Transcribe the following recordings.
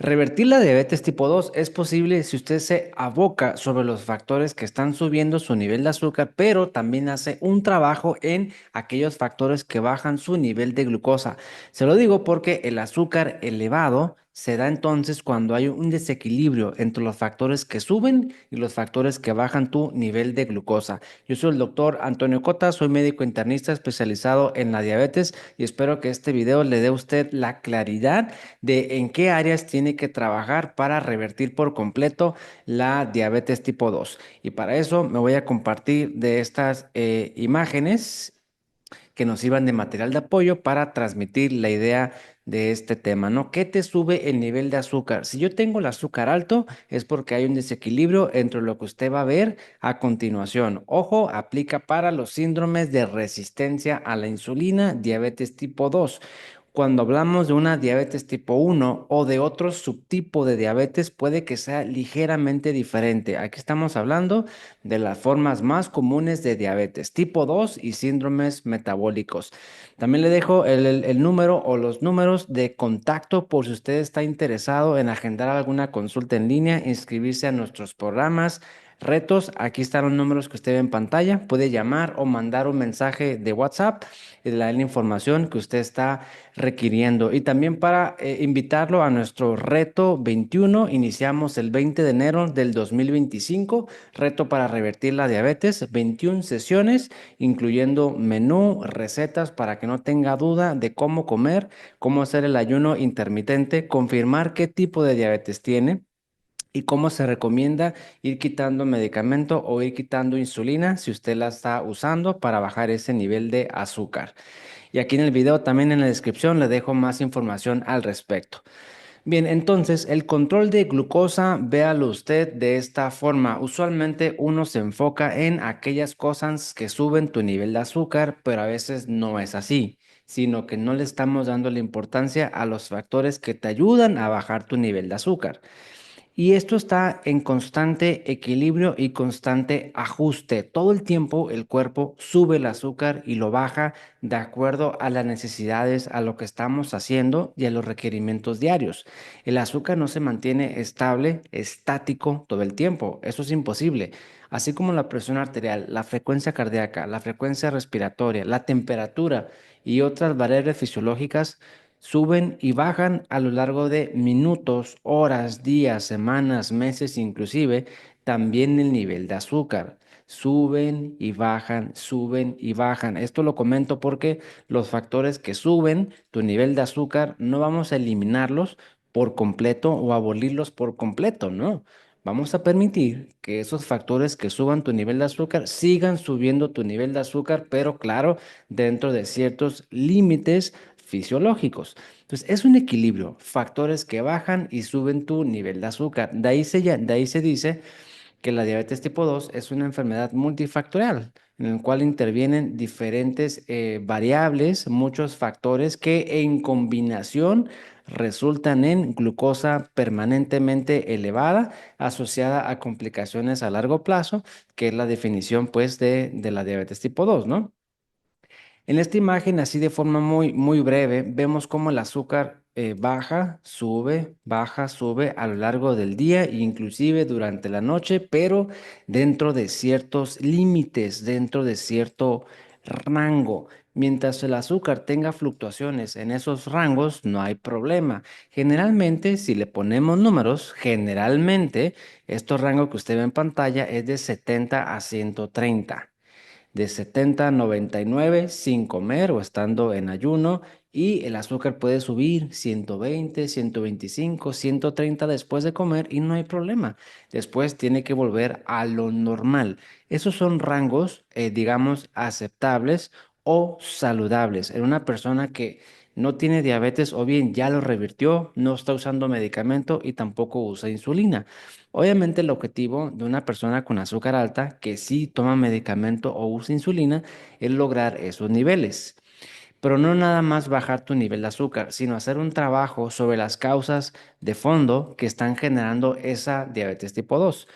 Revertir la diabetes tipo 2 es posible si usted se aboca sobre los factores que están subiendo su nivel de azúcar, pero también hace un trabajo en aquellos factores que bajan su nivel de glucosa. Se lo digo porque el azúcar elevado se da entonces cuando hay un desequilibrio entre los factores que suben y los factores que bajan tu nivel de glucosa. Yo soy el doctor Antonio Cota, soy médico internista especializado en la diabetes y espero que este video le dé a usted la claridad de en qué áreas tiene que trabajar para revertir por completo la diabetes tipo 2. Y para eso me voy a compartir de estas imágenes que nos sirvan de material de apoyo para transmitir la idea de este tema, ¿no? ¿Qué te sube el nivel de azúcar? Si yo tengo el azúcar alto, es porque hay un desequilibrio entre lo que usted va a ver a continuación. Ojo, aplica para los síndromes de resistencia a la insulina, diabetes tipo 2. Cuando hablamos de una diabetes tipo 1 o de otro subtipo de diabetes, puede que sea ligeramente diferente. Aquí estamos hablando de las formas más comunes de diabetes tipo 2 y síndromes metabólicos. También le dejo el número o los números de contacto por si usted está interesado en agendar alguna consulta en línea, inscribirse a nuestros programas. Retos, aquí están los números que usted ve en pantalla. Puede llamar o mandar un mensaje de WhatsApp y le da la información que usted está requiriendo. Y también para invitarlo a nuestro reto 21, iniciamos el 20 de enero del 2025, reto para revertir la diabetes, 21 sesiones, incluyendo menú, recetas para que no tenga duda de cómo comer, cómo hacer el ayuno intermitente, confirmar qué tipo de diabetes tiene y cómo se recomienda ir quitando medicamento o ir quitando insulina si usted la está usando para bajar ese nivel de azúcar. Y aquí en el video, también en la descripción, le dejo más información al respecto. Bien, entonces el control de glucosa, véalo usted de esta forma. Usualmente uno se enfoca en aquellas cosas que suben tu nivel de azúcar, pero a veces no es así, sino que no le estamos dando la importancia a los factores que te ayudan a bajar tu nivel de azúcar. Y esto está en constante equilibrio y constante ajuste. Todo el tiempo el cuerpo sube el azúcar y lo baja de acuerdo a las necesidades, a lo que estamos haciendo y a los requerimientos diarios. El azúcar no se mantiene estable, estático todo el tiempo. Eso es imposible. Así como la presión arterial, la frecuencia cardíaca, la frecuencia respiratoria, la temperatura y otras variables fisiológicas suben y bajan a lo largo de minutos, horas, días, semanas, meses, inclusive también el nivel de azúcar. Suben y bajan, suben y bajan. Esto lo comento porque los factores que suben tu nivel de azúcar no vamos a eliminarlos por completo o abolirlos por completo, no. Vamos a permitir que esos factores que suban tu nivel de azúcar sigan subiendo tu nivel de azúcar, pero claro, dentro de ciertos límites fisiológicos. Entonces, es un equilibrio, factores que bajan y suben tu nivel de azúcar. De ahí se dice que la diabetes tipo 2 es una enfermedad multifactorial, en la cual intervienen diferentes variables, muchos factores que en combinación resultan en glucosa permanentemente elevada asociada a complicaciones a largo plazo, que es la definición pues de la diabetes tipo 2, ¿no? En esta imagen, así de forma muy breve, vemos cómo el azúcar baja, sube a lo largo del día e inclusive durante la noche, pero dentro de ciertos límites, dentro de cierto rango. Mientras el azúcar tenga fluctuaciones en esos rangos, no hay problema. Generalmente, si le ponemos números, generalmente, estos rangos que usted ve en pantalla es de 70 a 130, de 70 a 99 sin comer o estando en ayuno, y el azúcar puede subir 120, 125, 130 después de comer y no hay problema. Después tiene que volver a lo normal. Esos son rangos, digamos, aceptables o saludables en una persona que no tiene diabetes o bien ya lo revirtió, no está usando medicamento y tampoco usa insulina. Obviamente el objetivo de una persona con azúcar alta que sí toma medicamento o usa insulina es lograr esos niveles. Pero no nada más bajar tu nivel de azúcar, sino hacer un trabajo sobre las causas de fondo que están generando esa diabetes tipo 2.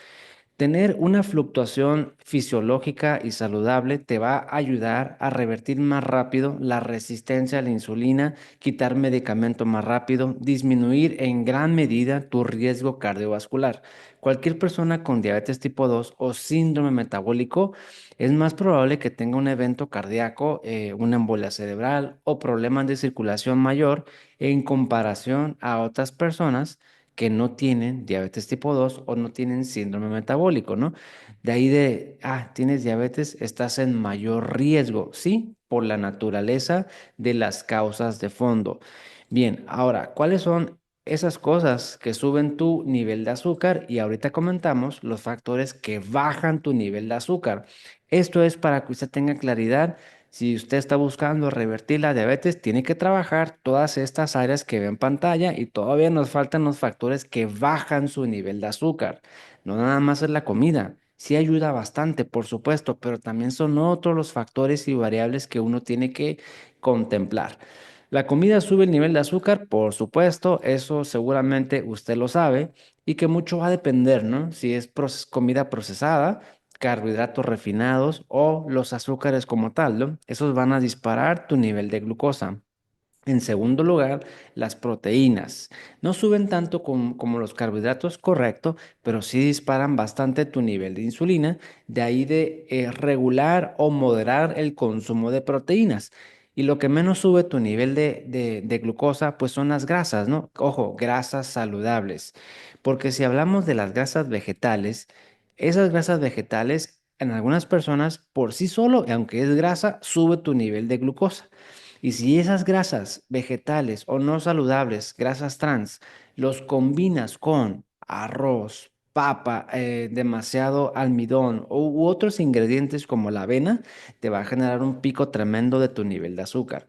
Tener una fluctuación fisiológica y saludable te va a ayudar a revertir más rápido la resistencia a la insulina, quitar medicamento más rápido, disminuir en gran medida tu riesgo cardiovascular. Cualquier persona con diabetes tipo 2 o síndrome metabólico es más probable que tenga un evento cardíaco, una embolia cerebral o problemas de circulación mayor en comparación a otras personas que no tienen diabetes tipo 2 o no tienen síndrome metabólico, ¿no? De ahí tienes diabetes, estás en mayor riesgo, ¿sí? Por la naturaleza de las causas de fondo. Bien, ahora, ¿cuáles son esas cosas que suben tu nivel de azúcar? Y ahorita comentamos los factores que bajan tu nivel de azúcar. Esto es para que usted tenga claridad. Si usted está buscando revertir la diabetes, tiene que trabajar todas estas áreas que ve en pantalla y todavía nos faltan los factores que bajan su nivel de azúcar. No nada más es la comida. Sí ayuda bastante, por supuesto, pero también son otros los factores y variables que uno tiene que contemplar. La comida sube el nivel de azúcar, por supuesto, eso seguramente usted lo sabe y que mucho va a depender, ¿no? Si es comida procesada, carbohidratos refinados o los azúcares como tal, ¿no? Esos van a disparar tu nivel de glucosa. En segundo lugar, las proteínas. No suben tanto como los carbohidratos, correcto, pero sí disparan bastante tu nivel de insulina. De ahí de regular o moderar el consumo de proteínas. Y lo que menos sube tu nivel de glucosa, pues son las grasas, ¿no? Ojo, grasas saludables. Porque si hablamos de las grasas vegetales, esas grasas vegetales en algunas personas por sí solo, aunque es grasa, sube tu nivel de glucosa. Y si esas grasas vegetales o no saludables, grasas trans, los combinas con arroz, papa, demasiado almidón u otros ingredientes como la avena, te va a generar un pico tremendo de tu nivel de azúcar.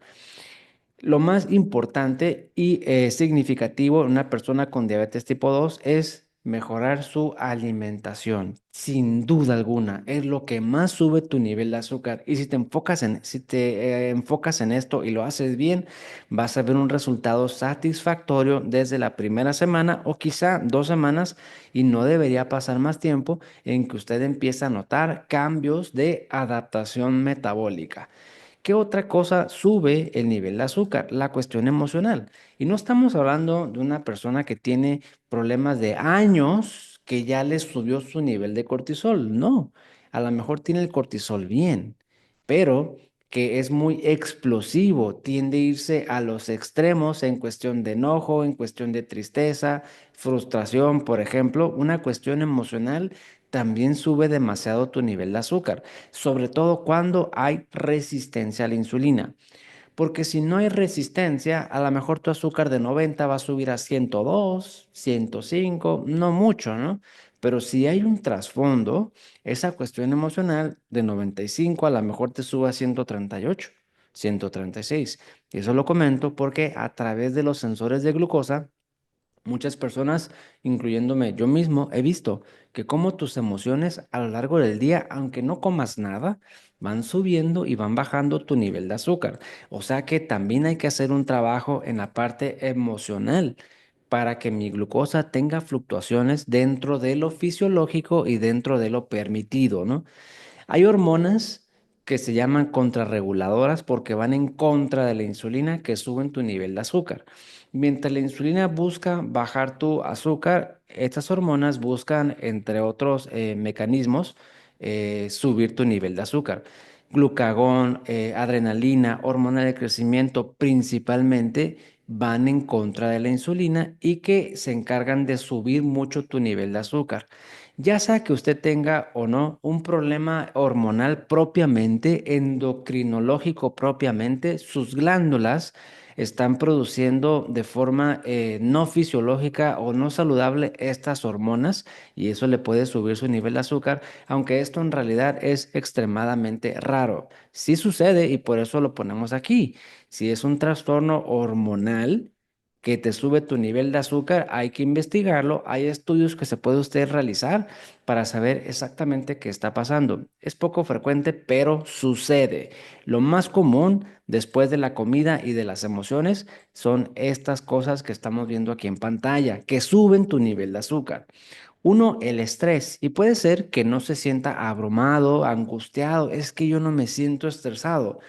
Lo más importante y significativo en una persona con diabetes tipo 2 es mejorar su alimentación. Sin duda alguna, es lo que más sube tu nivel de azúcar. Y si te enfocas en esto y lo haces bien, vas a ver un resultado satisfactorio desde la primera semana o quizá 2 semanas y no debería pasar más tiempo en que usted empiece a notar cambios de adaptación metabólica. ¿Qué otra cosa sube el nivel de azúcar? La cuestión emocional. Y no estamos hablando de una persona que tiene problemas de años que ya le subió su nivel de cortisol. No, a lo mejor tiene el cortisol bien, pero que es muy explosivo, tiende a irse a los extremos en cuestión de enojo, en cuestión de tristeza, frustración, por ejemplo. Una cuestión emocional también sube demasiado tu nivel de azúcar, sobre todo cuando hay resistencia a la insulina. Porque si no hay resistencia, a lo mejor tu azúcar de 90 va a subir a 102, 105, no mucho, ¿no? Pero si hay un trasfondo, esa cuestión emocional de 95 a lo mejor te sube a 138, 136. Y eso lo comento porque a través de los sensores de glucosa, muchas personas, incluyéndome yo mismo, he visto que como tus emociones a lo largo del día, aunque no comas nada, van subiendo y van bajando tu nivel de azúcar. O sea que también hay que hacer un trabajo en la parte emocional para que mi glucosa tenga fluctuaciones dentro de lo fisiológico y dentro de lo permitido, ¿no? Hay hormonas que se llaman contrarreguladoras porque van en contra de la insulina que suben tu nivel de azúcar. Mientras la insulina busca bajar tu azúcar, estas hormonas buscan, entre otros mecanismos, subir tu nivel de azúcar. Glucagón, adrenalina, hormona de crecimiento principalmente van en contra de la insulina y que se encargan de subir mucho tu nivel de azúcar. Ya sea que usted tenga o no un problema hormonal propiamente, endocrinológico propiamente, sus glándulas están produciendo de forma no fisiológica o no saludable estas hormonas y eso le puede subir su nivel de azúcar, aunque esto en realidad es extremadamente raro. Sí sucede y por eso lo ponemos aquí. Si es un trastorno hormonal, que te sube tu nivel de azúcar, hay que investigarlo. Hay estudios que se puede usted realizar para saber exactamente qué está pasando. Es poco frecuente, pero sucede. Lo más común después de la comida y de las emociones son estas cosas que estamos viendo aquí en pantalla, que suben tu nivel de azúcar. Uno, el estrés. Y puede ser que no se sienta abrumado, angustiado. Es que yo no me siento estresado.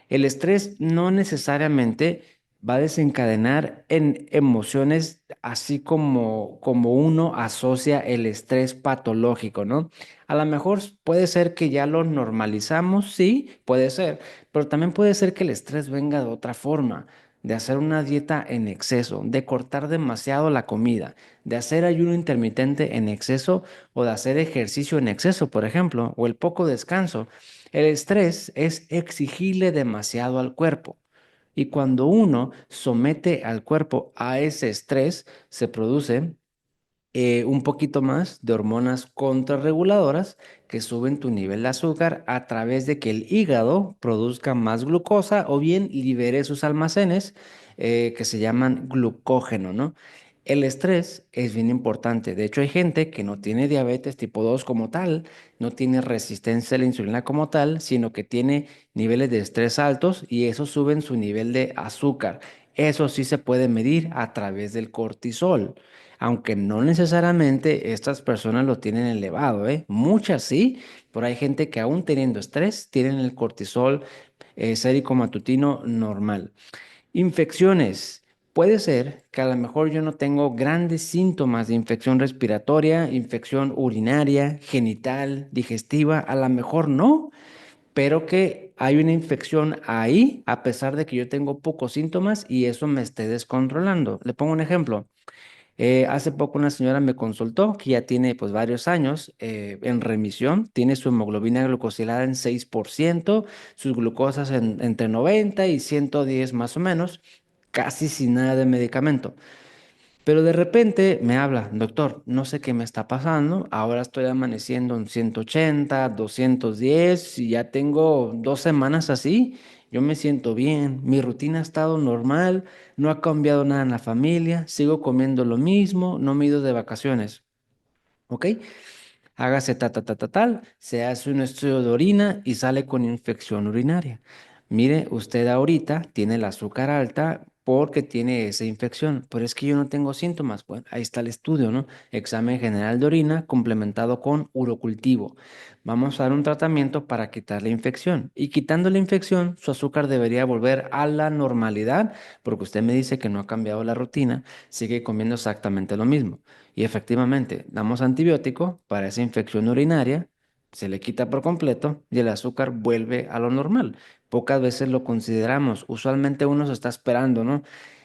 El estrés no necesariamente va a desencadenar en emociones así como uno asocia el estrés patológico, ¿no? A lo mejor puede ser que ya lo normalizamos, sí, puede ser, pero también puede ser que el estrés venga de otra forma, de hacer una dieta en exceso, de cortar demasiado la comida, de hacer ayuno intermitente en exceso o de hacer ejercicio en exceso, por ejemplo, o el poco descanso. El estrés es exigirle demasiado al cuerpo. Y cuando uno somete al cuerpo a ese estrés, se produce un poquito más de hormonas contrarreguladoras que suben tu nivel de azúcar a través de que el hígado produzca más glucosa o bien libere sus almacenes que se llaman glucógeno, ¿no? El estrés es bien importante. De hecho, hay gente que no tiene diabetes tipo 2 como tal, no tiene resistencia a la insulina como tal, sino que tiene niveles de estrés altos y eso suben su nivel de azúcar. Eso sí se puede medir a través del cortisol. Aunque no necesariamente estas personas lo tienen elevado, ¿eh? Muchas sí, pero hay gente que aún teniendo estrés tienen el cortisol sérico matutino normal. Infecciones. Puede ser que a lo mejor yo no tengo grandes síntomas de infección respiratoria, infección urinaria, genital, digestiva, a lo mejor no, pero que hay una infección ahí a pesar de que yo tengo pocos síntomas y eso me esté descontrolando. Le pongo un ejemplo. Hace poco una señora me consultó que ya tiene pues varios años en remisión, tiene su hemoglobina glucosilada en 6%, sus glucosas entre 90 y 110 más o menos, casi sin nada de medicamento. Pero de repente me habla, doctor, no sé qué me está pasando, ahora estoy amaneciendo en 180, 210 y ya tengo 2 semanas así, yo me siento bien, mi rutina ha estado normal, no ha cambiado nada en la familia, sigo comiendo lo mismo, no me he ido de vacaciones, ¿ok? Hágase tal, se hace un estudio de orina y sale con infección urinaria. Mire, usted ahorita tiene el azúcar alta porque tiene esa infección, pero es que yo no tengo síntomas. Bueno, ahí está el estudio, ¿no? Examen general de orina complementado con urocultivo. Vamos a dar un tratamiento para quitar la infección. Y quitando la infección, su azúcar debería volver a la normalidad, porque usted me dice que no ha cambiado la rutina, sigue comiendo exactamente lo mismo. Y efectivamente, damos antibiótico para esa infección urinaria, se le quita por completo y el azúcar vuelve a lo normal. Pocas veces lo consideramos, usualmente uno se está esperando, ¿no?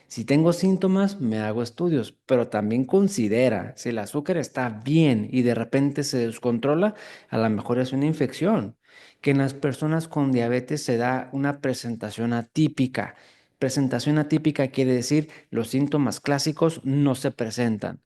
Si tengo síntomas, me hago estudios, pero también considera, si el azúcar está bien y de repente se descontrola, a lo mejor es una infección. Que en las personas con diabetes se da una presentación atípica. Presentación atípica quiere decir los síntomas clásicos no se presentan.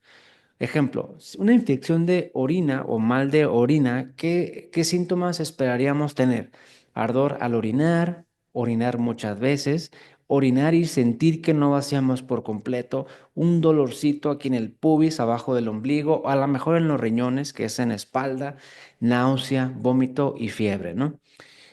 Ejemplo, una infección de orina o mal de orina, ¿qué síntomas esperaríamos tener? Ardor al orinar, orinar muchas veces, orinar y sentir que no vaciamos por completo, un dolorcito aquí en el pubis, abajo del ombligo, o a lo mejor en los riñones, que es en espalda, náusea, vómito y fiebre, ¿no?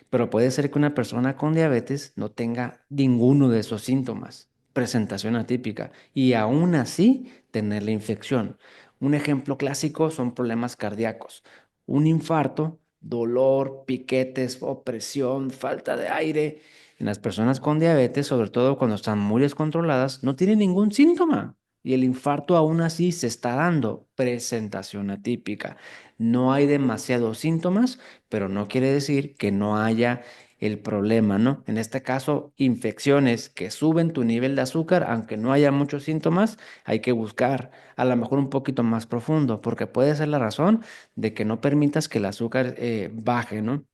Pero puede ser que una persona con diabetes no tenga ninguno de esos síntomas, presentación atípica, y aún así tener la infección. Un ejemplo clásico son problemas cardíacos. Un infarto, dolor, piquetes, opresión, falta de aire. En las personas con diabetes, sobre todo cuando están muy descontroladas, no tienen ningún síntoma. Y el infarto aún así se está dando presentación atípica. No hay demasiados síntomas, pero no quiere decir que no haya el problema, ¿no? En este caso, infecciones que suben tu nivel de azúcar, aunque no haya muchos síntomas, hay que buscar a lo mejor un poquito más profundo, porque puede ser la razón de que no permitas que el azúcar baje, ¿no?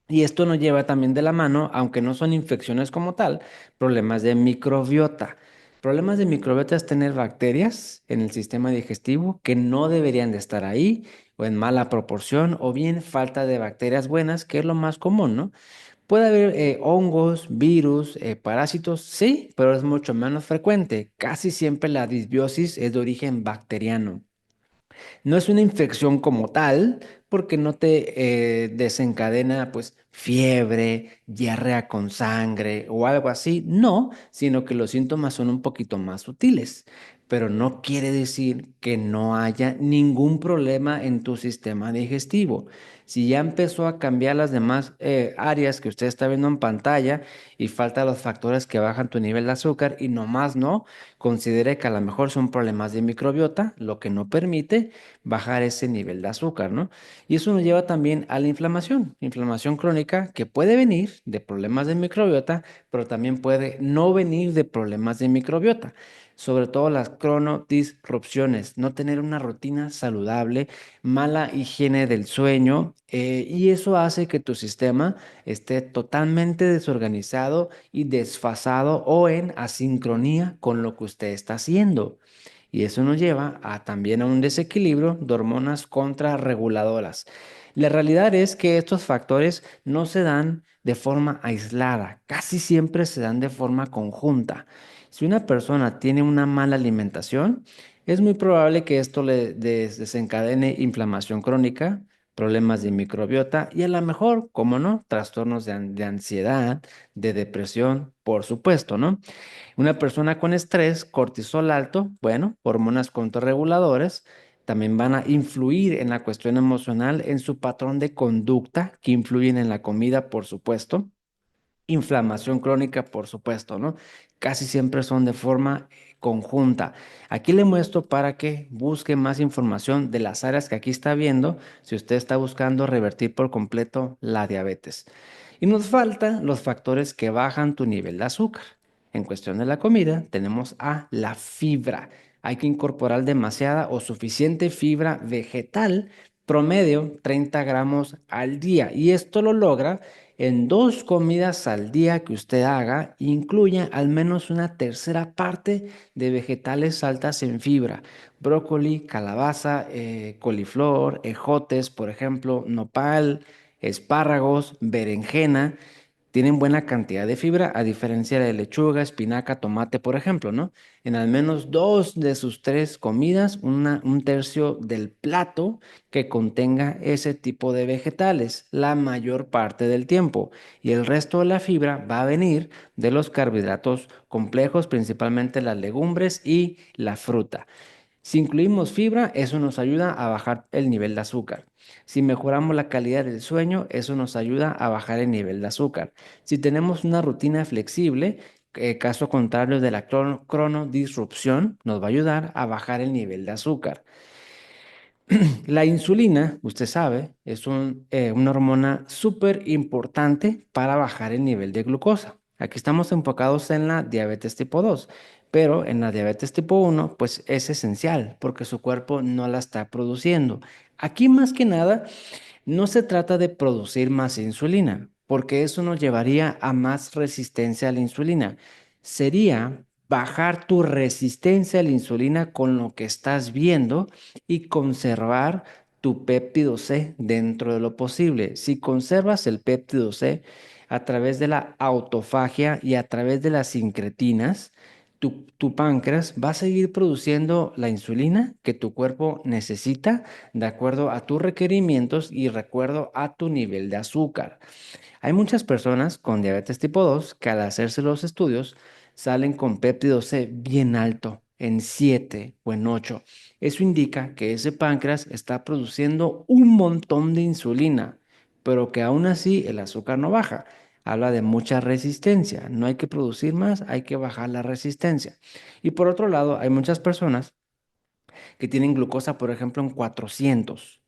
Y esto nos lleva también de la mano, aunque no son infecciones como tal, problemas de microbiota. Problemas de microbiota es tener bacterias en el sistema digestivo que no deberían de estar ahí, o en mala proporción, o bien falta de bacterias buenas, que es lo más común, ¿no? Puede haber hongos, virus, parásitos, sí, pero es mucho menos frecuente. Casi siempre la disbiosis es de origen bacteriano. No es una infección como tal, porque no te desencadena pues fiebre, diarrea con sangre o algo así, no, sino que los síntomas son un poquito más sutiles. pero no quiere decir que no haya ningún problema en tu sistema digestivo. Si ya empezó a cambiar las demás áreas que usted está viendo en pantalla y falta los factores que bajan tu nivel de azúcar y nomás no, considere que a lo mejor son problemas de microbiota, lo que no permite bajar ese nivel de azúcar, ¿no? Y eso nos lleva también a la inflamación crónica que puede venir de problemas de microbiota, pero también puede no venir de problemas de microbiota, sobre todo las cronodisrupciones, no tener una rutina saludable, mala higiene del sueño, y eso hace que tu sistema esté totalmente desorganizado y desfasado o en asincronía con lo que usted está haciendo. Y eso nos lleva también a un desequilibrio de hormonas contrarreguladoras. La realidad es que estos factores no se dan de forma aislada, casi siempre se dan de forma conjunta. Si una persona tiene una mala alimentación, es muy probable que esto le desencadene inflamación crónica, problemas de microbiota y a lo mejor, como no, trastornos de ansiedad, de depresión, por supuesto, ¿no? Una persona con estrés, cortisol alto, bueno, hormonas contrarreguladoras, también van a influir en la cuestión emocional, en su patrón de conducta, que influyen en la comida, por supuesto. Inflamación crónica, por supuesto, ¿no? Casi siempre son de forma conjunta. Aquí le muestro para que busque más información de las áreas que aquí está viendo, si usted está buscando revertir por completo la diabetes. Y nos faltan los factores que bajan tu nivel de azúcar. En cuestión de la comida, tenemos a la fibra. Hay que incorporar demasiada o suficiente fibra vegetal, promedio 30 gramos al día. Y esto lo logra en 2 comidas al día que usted haga, incluya al menos una tercera parte de vegetales altas en fibra. Brócoli, calabaza, coliflor, ejotes, por ejemplo, nopal, espárragos, berenjena. Tienen buena cantidad de fibra, a diferencia de lechuga, espinaca, tomate, por ejemplo, ¿no? En al menos 2 de sus 3 comidas, un tercio del plato que contenga ese tipo de vegetales, la mayor parte del tiempo. Y el resto de la fibra va a venir de los carbohidratos complejos, principalmente las legumbres y la fruta. Si incluimos fibra, eso nos ayuda a bajar el nivel de azúcar. Si mejoramos la calidad del sueño, eso nos ayuda a bajar el nivel de azúcar. Si tenemos una rutina flexible, caso contrario de la cronodisrupción, nos va a ayudar a bajar el nivel de azúcar. La insulina, usted sabe, es una hormona súper importante para bajar el nivel de glucosa. Aquí estamos enfocados en la diabetes tipo 2, pero en la diabetes tipo 1, pues es esencial porque su cuerpo no la está produciendo. Aquí más que nada no se trata de producir más insulina, porque eso nos llevaría a más resistencia a la insulina. Sería bajar tu resistencia a la insulina con lo que estás viendo y conservar tu péptido C dentro de lo posible. Si conservas el péptido C a través de la autofagia y a través de las incretinas, tu páncreas va a seguir produciendo la insulina que tu cuerpo necesita de acuerdo a tus requerimientos y de acuerdo a tu nivel de azúcar. Hay muchas personas con diabetes tipo 2 que al hacerse los estudios salen con péptido C bien alto, en 7 o en 8. Eso indica que ese páncreas está produciendo un montón de insulina, pero que aún así el azúcar no baja. Habla de mucha resistencia. No hay que producir más, hay que bajar la resistencia. Y por otro lado, hay muchas personas que tienen glucosa, por ejemplo, en 400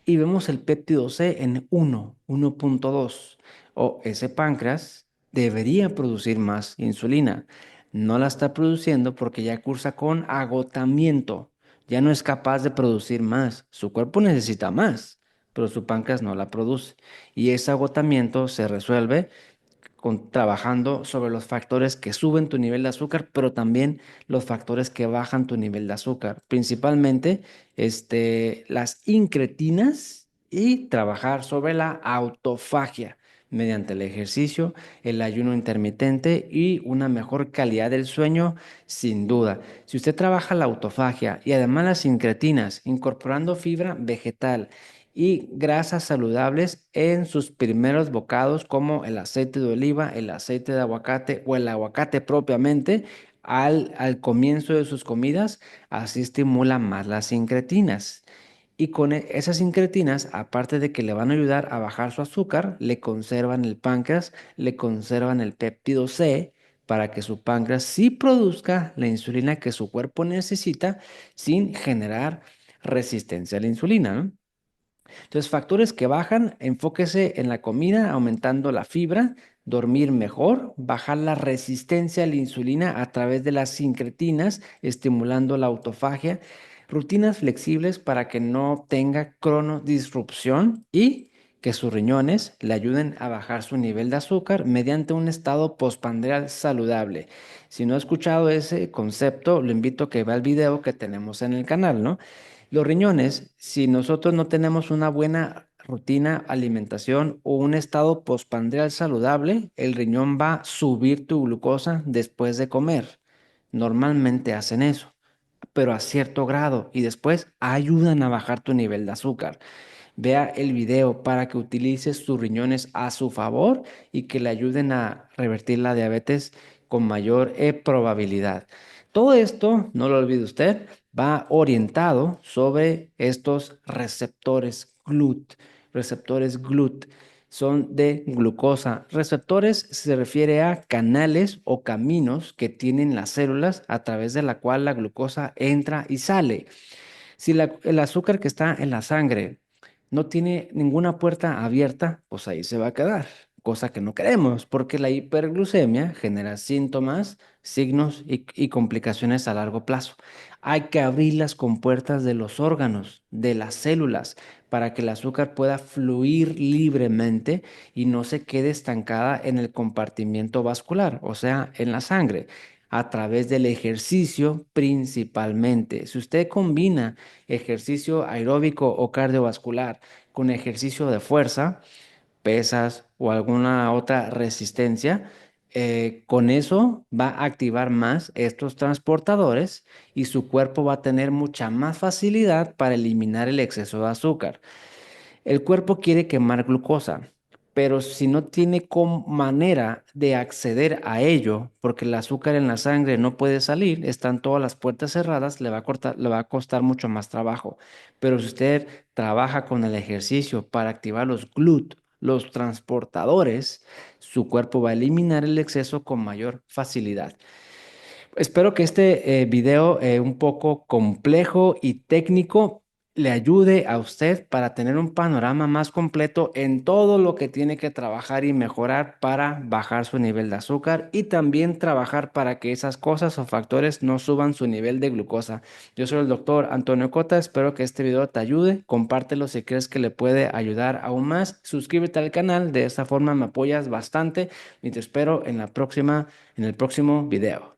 y vemos el péptido C en 1.2. O ese páncreas debería producir más insulina. No la está produciendo porque ya cursa con agotamiento. Ya no es capaz de producir más. Su cuerpo necesita más, pero su páncreas no la produce. Y ese agotamiento se resuelve trabajando sobre los factores que suben tu nivel de azúcar, pero también los factores que bajan tu nivel de azúcar, principalmente las incretinas y trabajar sobre la autofagia mediante el ejercicio, el ayuno intermitente y una mejor calidad del sueño, sin duda. Si usted trabaja la autofagia y además las incretinas, incorporando fibra vegetal, y grasas saludables en sus primeros bocados como el aceite de oliva, el aceite de aguacate o el aguacate propiamente, al comienzo de sus comidas, así estimula más las incretinas. Y con esas incretinas, aparte de que le van a ayudar a bajar su azúcar, le conservan el páncreas, le conservan el péptido C para que su páncreas sí produzca la insulina que su cuerpo necesita sin generar resistencia a la insulina, ¿no? Entonces, factores que bajan, enfóquese en la comida, aumentando la fibra, dormir mejor, bajar la resistencia a la insulina a través de las sincretinas, estimulando la autofagia, rutinas flexibles para que no tenga cronodisrupción y que sus riñones le ayuden a bajar su nivel de azúcar mediante un estado postprandial saludable. Si no ha escuchado ese concepto, lo invito a que vea el video que tenemos en el canal, ¿no? Los riñones, si nosotros no tenemos una buena rutina, alimentación o un estado postprandial saludable, el riñón va a subir tu glucosa después de comer. Normalmente hacen eso, pero a cierto grado y después ayudan a bajar tu nivel de azúcar. Vea el video para que utilice sus riñones a su favor y que le ayuden a revertir la diabetes con mayor probabilidad. Todo esto, no lo olvide usted, va orientado sobre estos receptores GLUT. Receptores GLUT son de glucosa. Receptores se refiere a canales o caminos que tienen las células a través de la cual la glucosa entra y sale. Si el azúcar que está en la sangre no tiene ninguna puerta abierta, pues ahí se va a quedar, cosa que no queremos, porque la hiperglucemia genera síntomas, signos y complicaciones a largo plazo. Hay que abrir las compuertas de los órganos, de las células, para que el azúcar pueda fluir libremente y no se quede estancada en el compartimiento vascular, o sea, en la sangre, a través del ejercicio principalmente. Si usted combina ejercicio aeróbico o cardiovascular con ejercicio de fuerza, pesas o alguna otra resistencia, con eso va a activar más estos transportadores y su cuerpo va a tener mucha más facilidad para eliminar el exceso de azúcar. El cuerpo quiere quemar glucosa, pero si no tiene manera de acceder a ello, porque el azúcar en la sangre no puede salir, están todas las puertas cerradas, le va a costar mucho más trabajo. Pero si usted trabaja con el ejercicio para activar los GLUT, los transportadores, su cuerpo va a eliminar el exceso con mayor facilidad. Espero que este video un poco complejo y técnico le ayude a usted para tener un panorama más completo en todo lo que tiene que trabajar y mejorar para bajar su nivel de azúcar y también trabajar para que esas cosas o factores no suban su nivel de glucosa. Yo soy el doctor Antonio Cota, espero que este video te ayude, compártelo si crees que le puede ayudar aún más, suscríbete al canal, de esta forma me apoyas bastante y te espero en el próximo video.